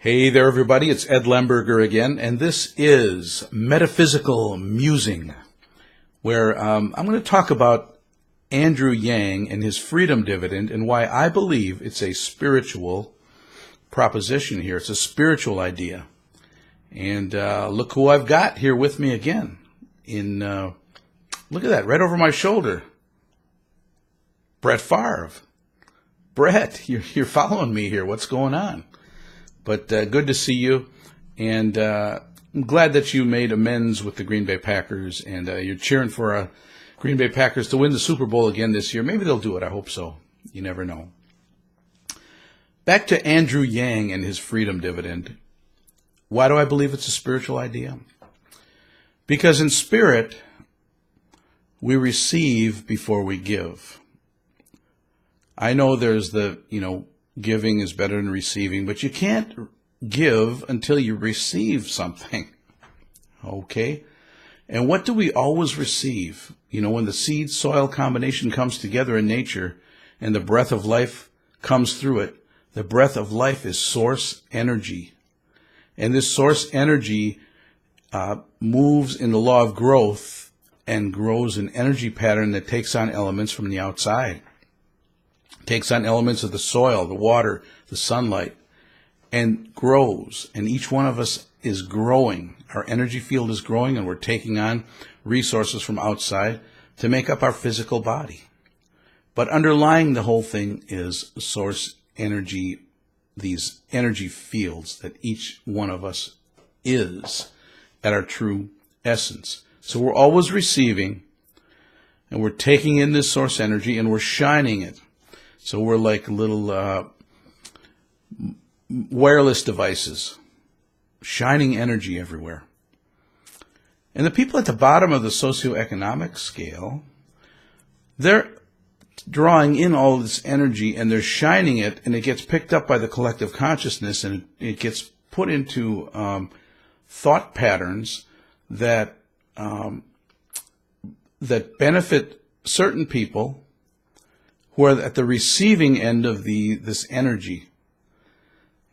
Hey there, everybody. It's Ed Lemberger again, and this is Metaphysical Musing, where I'm going to talk about Andrew Yang and his freedom dividend and why I believe it's a spiritual proposition here. It's a spiritual idea. And look who I've got here with me again. Look at that, right over my shoulder. Brett Favre. Brett, you're following me here. What's going on? But good to see you, and I'm glad that you made amends with the Green Bay Packers, and you're cheering for Green Bay Packers to win the Super Bowl again this year. Maybe they'll do it. I hope so. You never know. Back to Andrew Yang and his freedom dividend. Why do I believe it's a spiritual idea? Because in spirit, we receive before we give. I know there's giving is better than receiving, but you can't give until you receive something. Okay? And what do we always receive? When the seed-soil combination comes together in nature and the breath of life comes through it, the breath of life is source energy. And this source energy moves in the law of growth and grows an energy pattern that takes on elements from the outside. Takes on elements of the soil, the water, the sunlight, and grows. And each one of us is growing. Our energy field is growing, and we're taking on resources from outside to make up our physical body. But underlying the whole thing is source energy, these energy fields that each one of us is at our true essence. So we're always receiving, and we're taking in this source energy, and we're shining it. So we're like little wireless devices, shining energy everywhere. And the people at the bottom of the socioeconomic scale, they're drawing in all this energy and they're shining it, and it gets picked up by the collective consciousness, and it gets put into thought patterns that benefit certain people who are at the receiving end of this energy.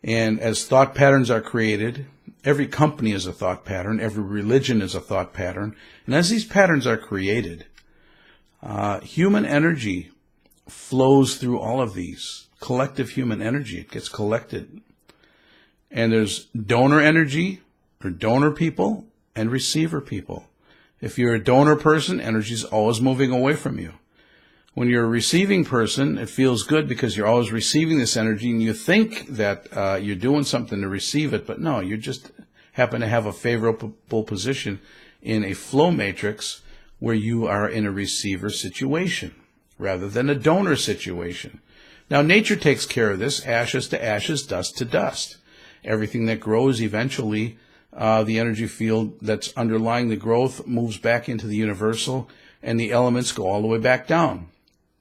And as thought patterns are created, every company is a thought pattern, every religion is a thought pattern, and as these patterns are created, human energy flows through all of these. Collective human energy, it gets collected. And there's donor energy, or donor people, and receiver people. If you're a donor person, energy is always moving away from you. When you're a receiving person, it feels good because you're always receiving this energy, and you think that you're doing something to receive it, but no, you just happen to have a favorable position in a flow matrix where you are in a receiver situation rather than a donor situation. Now, nature takes care of this, ashes to ashes, dust to dust. Everything that grows eventually, the energy field that's underlying the growth moves back into the universal, and the elements go all the way back down.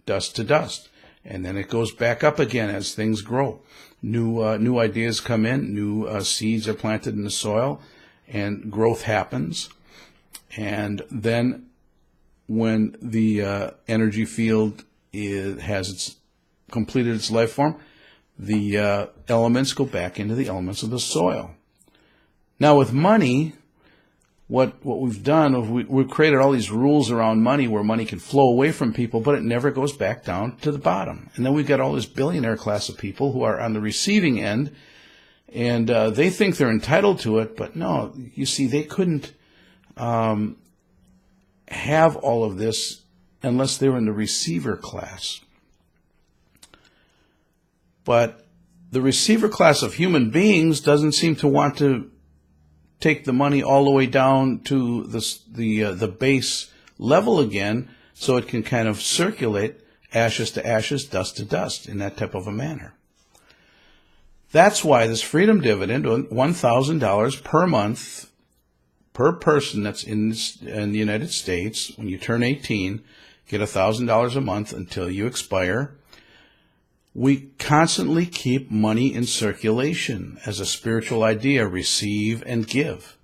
Dust to dust, and then it goes back up again as things grow. New ideas come in, new seeds are planted in the soil, and growth happens. And then when the energy field has completed its life form, the elements go back into the elements of the soil. Now with money, what we've done is we've created all these rules around money where money can flow away from people, but it never goes back down to the bottom. And then we've got all this billionaire class of people who are on the receiving end, and they think they're entitled to it, but no, you see, they couldn't have all of this unless they were in the receiver class. But the receiver class of human beings doesn't seem to want to take the money all the way down to the base level again, so it can kind of circulate ashes to ashes, dust to dust in that type of a manner. That's why this freedom dividend, $1,000 per month per person that's in the United States, when you turn 18, get $1,000 a month until you expire. We constantly keep money in circulation as a spiritual idea, receive and give.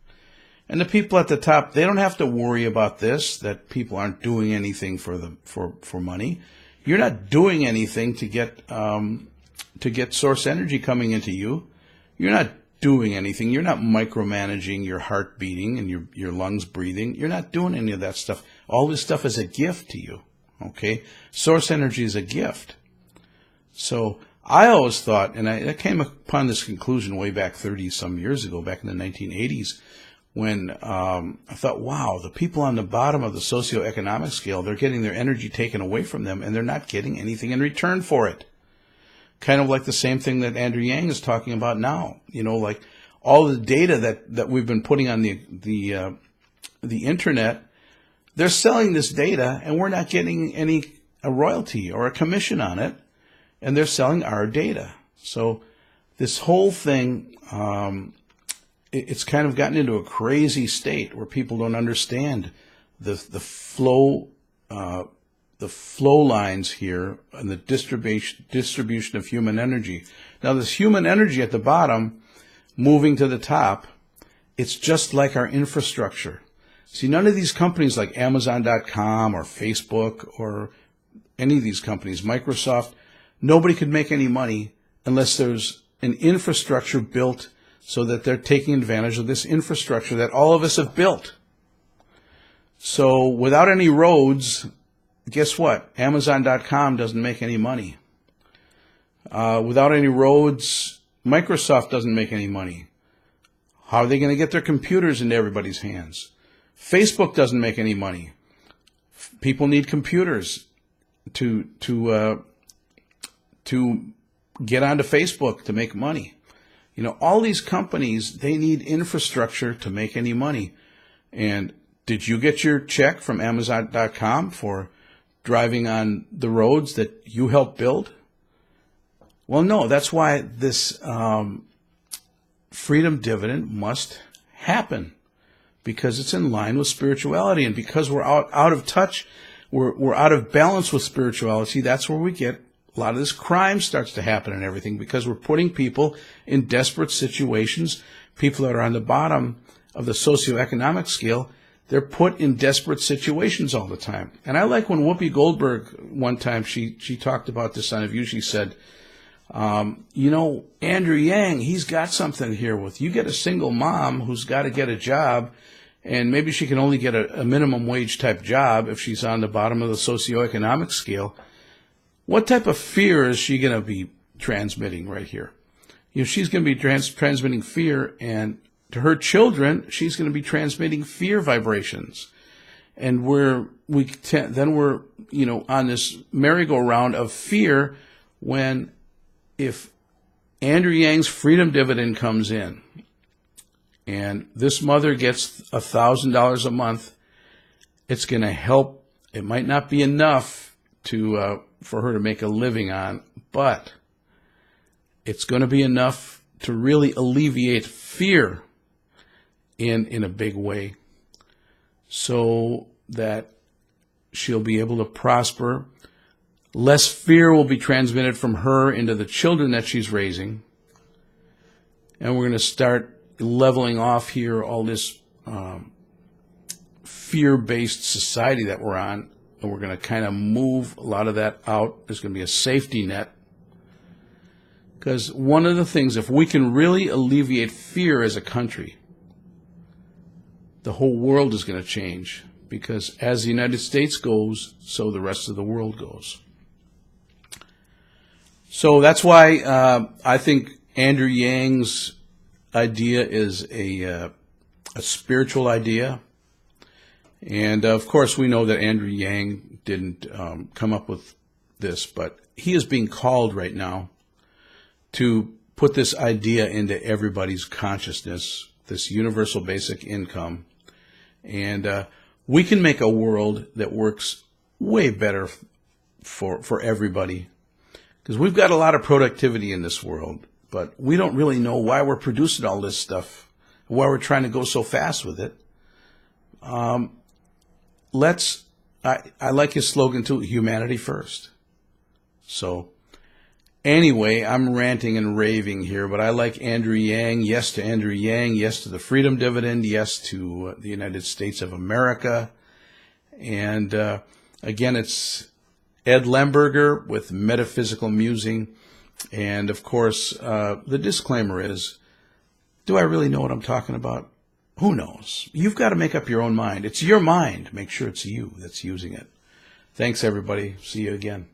And the people at the top, they don't have to worry about this, that people aren't doing anything for money. You're not doing anything to get source energy coming into you. You're not doing anything. You're not micromanaging your heart beating and your lungs breathing. You're not doing any of that stuff. All this stuff is a gift to you, okay? Source energy is a gift. So I always thought, and I came upon this conclusion way back 30-some years ago, back in the 1980s, when I thought, wow, the people on the bottom of the socioeconomic scale, they're getting their energy taken away from them, and they're not getting anything in return for it. Kind of like the same thing that Andrew Yang is talking about now. You know, like all the data that we've been putting on the internet, they're selling this data, and we're not getting a royalty or a commission on it, and they're selling our data. So this whole thing, it's kind of gotten into a crazy state where people don't understand the flow lines here and the distribution of human energy. Now, this human energy at the bottom moving to the top, it's just like our infrastructure. See, none of these companies like Amazon.com or Facebook or any of these companies, Microsoft, nobody could make any money unless there's an infrastructure built so that they're taking advantage of this infrastructure that all of us have built. So without any roads, guess what? Amazon.com doesn't make any money. Without any roads, Microsoft doesn't make any money. How are they going to get their computers into everybody's hands? Facebook doesn't make any money. People need computers to get onto Facebook to make money. You know, all these companies, they need infrastructure to make any money. And did you get your check from Amazon.com for driving on the roads that you helped build? Well, no, that's why this freedom dividend must happen, because it's in line with spirituality. And because we're out of touch, we're out of balance with spirituality, that's where we get a lot of this crime starts to happen and everything, because we're putting people in desperate situations. People that are on the bottom of the socioeconomic scale, they're put in desperate situations all the time. And I like when Whoopi Goldberg, one time, she talked about this on a View. She said, you know, Andrew Yang, he's got something here with, you get a single mom who's got to get a job, and maybe she can only get a minimum wage type job if she's on the bottom of the socioeconomic scale. What type of fear is she going to be transmitting right here? You know, she's going to be transmitting fear, and to her children, she's going to be transmitting fear vibrations. And we're you know, on this merry-go-round of fear when, if Andrew Yang's freedom dividend comes in and this mother gets $1,000 a month, it's going to help. It might not be enough for her to make a living on, but it's going to be enough to really alleviate fear in a big way, so that she'll be able to prosper. Less fear will be transmitted from her into the children that she's raising. And we're going to start leveling off here all this fear-based society that we're on. And we're going to kind of move a lot of that out. There's going to be a safety net. Because one of the things, if we can really alleviate fear as a country, the whole world is going to change. Because as the United States goes, so the rest of the world goes. So that's why I think Andrew Yang's idea is a spiritual idea. And, of course, we know that Andrew Yang didn't come up with this, but he is being called right now to put this idea into everybody's consciousness, this universal basic income. And we can make a world that works way better for everybody, because we've got a lot of productivity in this world, but we don't really know why we're producing all this stuff, why we're trying to go so fast with it. I like his slogan too, humanity first. So anyway, I'm ranting and raving here, but I like Andrew Yang. Yes to Andrew Yang. Yes to the freedom dividend. Yes to the United States of America. And again, it's Ed Lemberger with Metaphysical Musing. And of course, the disclaimer is, Do I really know what I'm talking about? Who knows? You've got to make up your own mind. It's your mind. Make sure it's you that's using it. Thanks, everybody. See you again.